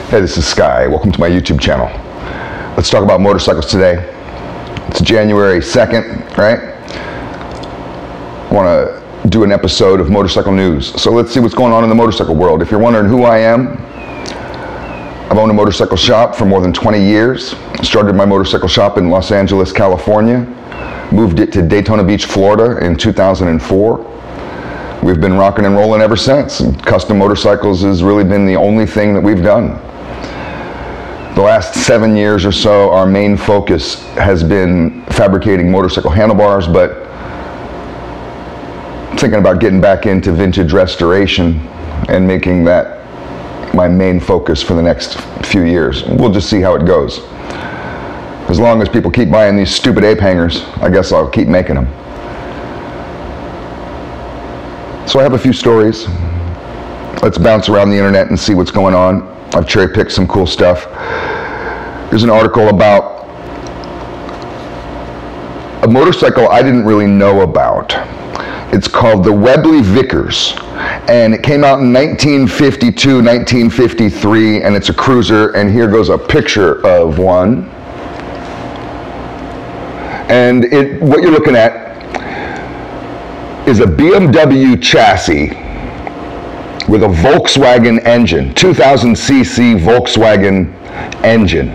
Hey, this is Sky. Welcome to my YouTube channel. Let's talk about motorcycles today. It's January 2nd, right? I want to do an episode of motorcycle news. So let's see what's going on in the motorcycle world. If you're wondering who I am, I've owned a motorcycle shop for more than 20 years. Started my motorcycle shop in Los Angeles, California. Moved it to Daytona Beach, Florida in 2004. We've been rocking and rolling ever since. Custom motorcycles has really been the only thing that we've done. The last 7 years or so, our main focus has been fabricating motorcycle handlebars, but thinking about getting back into vintage restoration and making that my main focus for the next few years. We'll just see how it goes. As long as people keep buying these stupid ape hangers, I guess I'll keep making them. So I have a few stories. Let's bounce around the internet and see what's going on. I've cherry-picked some cool stuff. There's an article about a motorcycle I didn't really know about. It's called the Webley Vickers, and it came out in 1952, 1953, and it's a cruiser, and here goes a picture of one. And what you're looking at is a BMW chassis with a Volkswagen engine, 2000cc Volkswagen engine.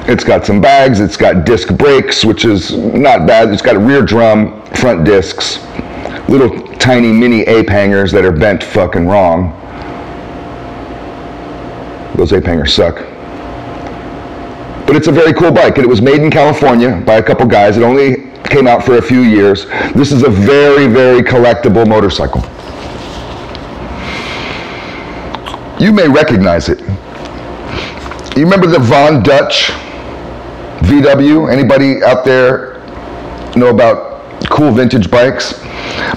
It's got some bags, it's got disc brakes, which is not bad. It's got a rear drum, front discs, little tiny mini ape hangers that are bent fucking wrong. Those ape hangers suck. But it's a very cool bike, and it was made in California by a couple guys. It only came out for a few years. This is a very, very collectible motorcycle. You may recognize it. You remember the Von Dutch VW? Anybody out there know about cool vintage bikes?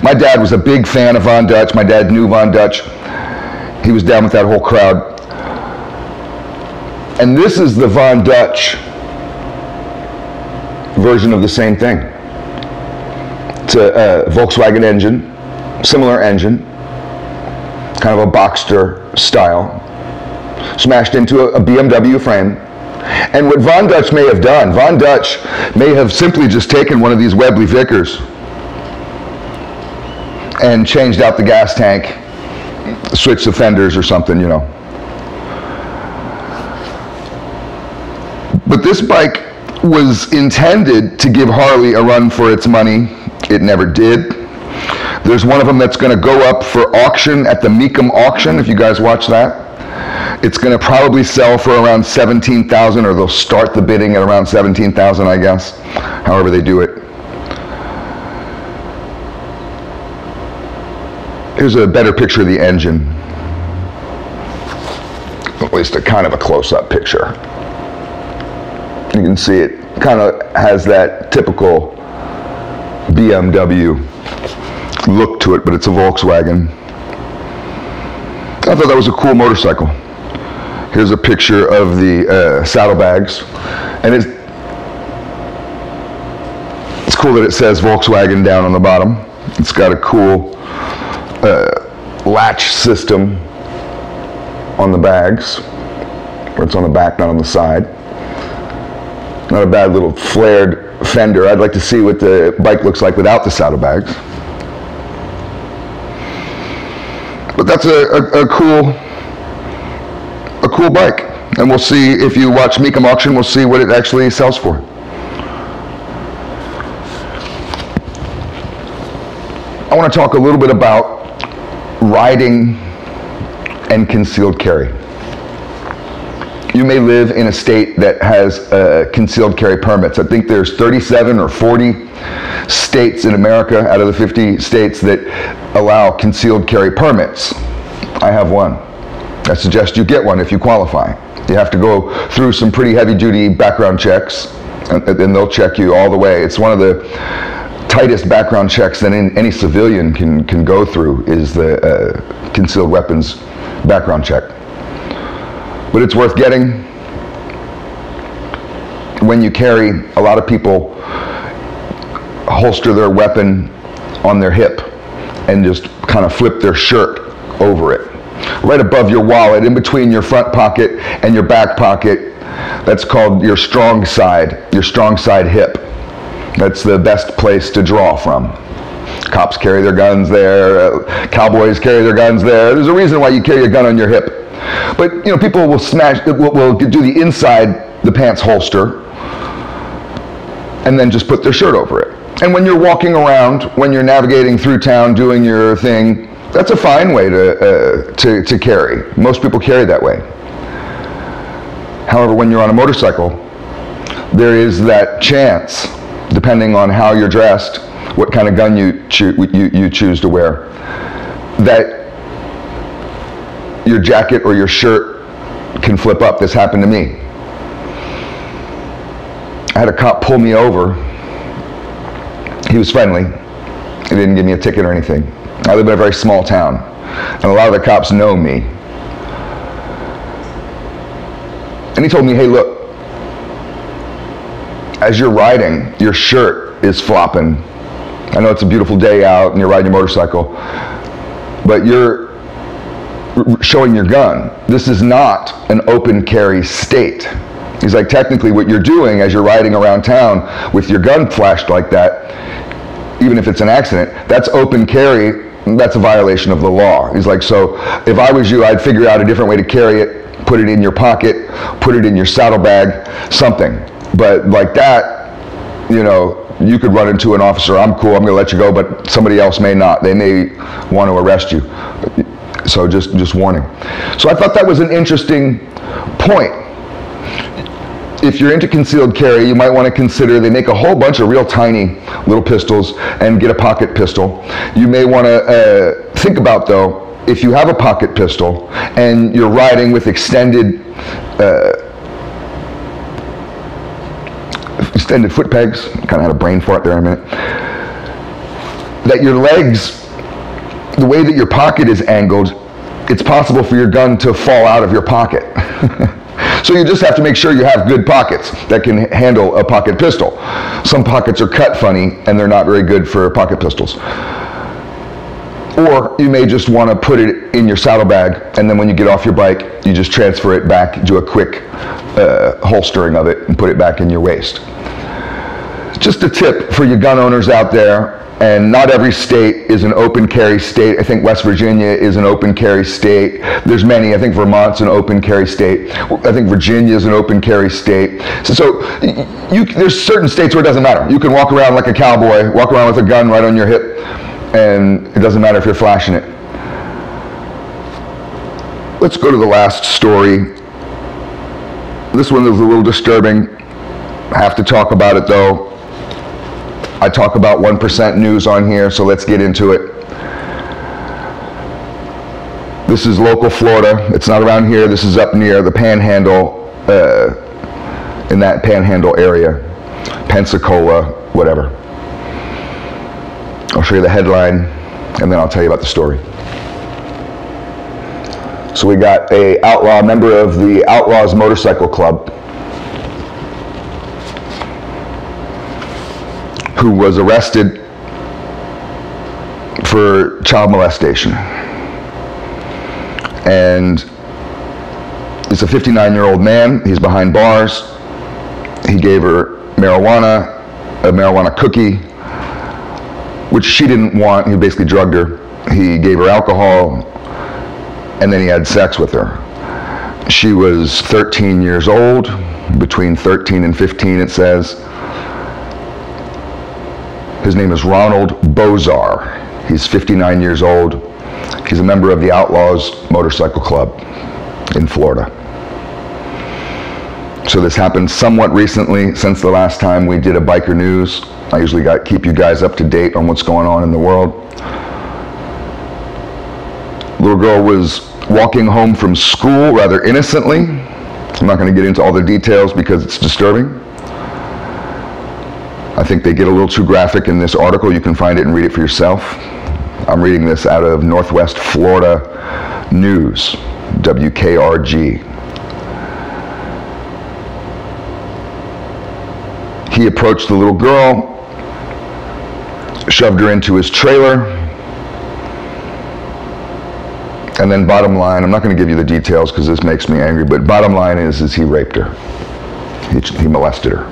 My dad was a big fan of Von Dutch. My dad knew Von Dutch. He was down with that whole crowd. And this is the Von Dutch version of the same thing. It's a Volkswagen engine, similar engine, kind of a Boxster style, smashed into a BMW frame. And what Von Dutch may have done, Von Dutch may have simply just taken one of these Webley Vickers and changed out the gas tank, switched the fenders or something, you know. But this bike was intended to give Harley a run for its money. It never did. There's one of them that's going to go up for auction at the Mecum auction, if you guys watch that. It's going to probably sell for around $17,000, or they'll start the bidding at around $17,000, I guess, however they do it. Here's a better picture of the engine. At least a kind of a close-up picture. You can see it kind of has that typical BMW look to it, but it's a Volkswagen. I thought that was a cool motorcycle. Here's a picture of the saddlebags, and it's cool that it says Volkswagen down on the bottom. It's got a cool latch system on the bags, where it's on the back, not on the side. Not a bad little flared fender. I'd like to see what the bike looks like without the saddlebags. But that's a cool bike, and we'll see. If you watch Mecum auction, we'll see what it actually sells for. I want to talk a little bit about riding and concealed carry. You may live in a state that has concealed carry permits. I think there's 37 or 40 states in America out of the 50 states that allow concealed carry permits. I have one. I suggest you get one if you qualify. You have to go through some pretty heavy-duty background checks, and they'll check you all the way. It's one of the tightest background checks that any civilian can go through, is the concealed weapons background check. But it's worth getting. When you carry, a lot of people holster their weapon on their hip and just kind of flip their shirt over it. right above your wallet, in between your front pocket and your back pocket. That's called your strong side hip. That's the best place to draw from. Cops carry their guns there, cowboys carry their guns there. There's a reason why you carry a gun on your hip. But people will will do the inside the pants holster and then just put their shirt over it. And when you're walking around, when you're navigating through town doing your thing, that's a fine way to carry. Most people carry that way. However, when you're on a motorcycle, there is that chance, depending on how you're dressed, what kind of gun you choose to wear, that your jacket or your shirt can flip up. This happened to me. I had a cop pull me over. He was friendly. He didn't give me a ticket or anything. I live in a very small town, and a lot of the cops know me. And he told me, hey, look, as you're riding, your shirt is flopping. I know it's a beautiful day out and you're riding your motorcycle, but you're showing your gun. This is not an open carry state. He's like, technically what you're doing as you're riding around town with your gun flashed like that, even if it's an accident, that's open carry. That's a violation of the law. He's like, so if I was you, I'd figure out a different way to carry it, put it in your pocket, put it in your saddlebag, something. But like that, you could run into an officer. I'm cool, I'm gonna let you go, but somebody else may not. They may want to arrest you. So just warning. So I thought that was an interesting point. If you're into concealed carry, you might want to consider, they make a whole bunch of real tiny little pistols, and get a pocket pistol. You may want to think about, though, if you have a pocket pistol and you're riding with extended foot pegs, kind of had a brain fart there in a minute, that your legs, the way that your pocket is angled, it's possible for your gun to fall out of your pocket. So you just have to make sure you have good pockets that can handle a pocket pistol. Some pockets are cut funny and they're not very good for pocket pistols. Or you may just want to put it in your saddlebag, and then when you get off your bike, you just transfer it back, do a quick holstering of it, and put it back in your waist. Just a tip for you gun owners out there, and not every state is an open carry state. I think West Virginia is an open carry state. There's many. I think Vermont's an open carry state. I think Virginia is an open carry state. So there's certain states where it doesn't matter. You can walk around like a cowboy, walk around with a gun right on your hip, and it doesn't matter if you're flashing it. Let's go to the last story. This one is a little disturbing. I have to talk about it, though. I talk about 1% news on here, so let's get into it. This is local Florida. It's not around here. This is up near the Panhandle, in that Panhandle area, Pensacola, whatever. I'll show you the headline, and then I'll tell you about the story. So we got a member of the Outlaws Motorcycle Club, who was arrested for child molestation. And it's a 59-year-old man. He's behind bars. He gave her marijuana, a marijuana cookie, which she didn't want. He basically drugged her. He gave her alcohol, and then he had sex with her. She was 13 years old, between 13 and 15, it says. His name is Ronald Bozar. He's 59 years old. He's a member of the Outlaws Motorcycle Club in Florida. So this happened somewhat recently, since the last time we did a biker news. I usually keep you guys up to date on what's going on in the world. Little girl was walking home from school rather innocently. I'm not going to get into all the details because it's disturbing. I think they get a little too graphic in this article. You can find it and read it for yourself. I'm reading this out of Northwest Florida News, WKRG. He approached the little girl, shoved her into his trailer, And then bottom line, I'm not going to give you the details because this makes me angry, but bottom line is he raped her. He molested her.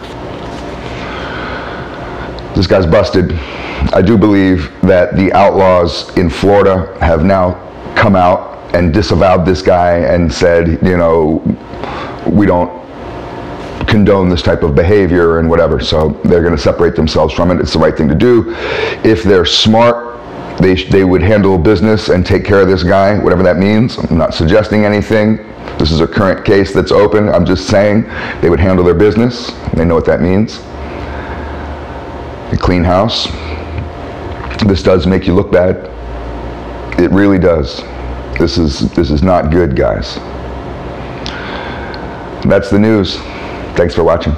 This guy's busted. I do believe that the outlaws in Florida have now come out and disavowed this guy and said, you know, we don't condone this type of behavior and whatever. So they're going to separate themselves from it. It's the right thing to do. If they're smart, they would handle business and take care of this guy, whatever that means. I'm not suggesting anything. This is a current case that's open. I'm just saying they would handle their business. They know what that means. A clean house. This does make you look bad. It really does. This is not good, guys. That's the news. Thanks for watching.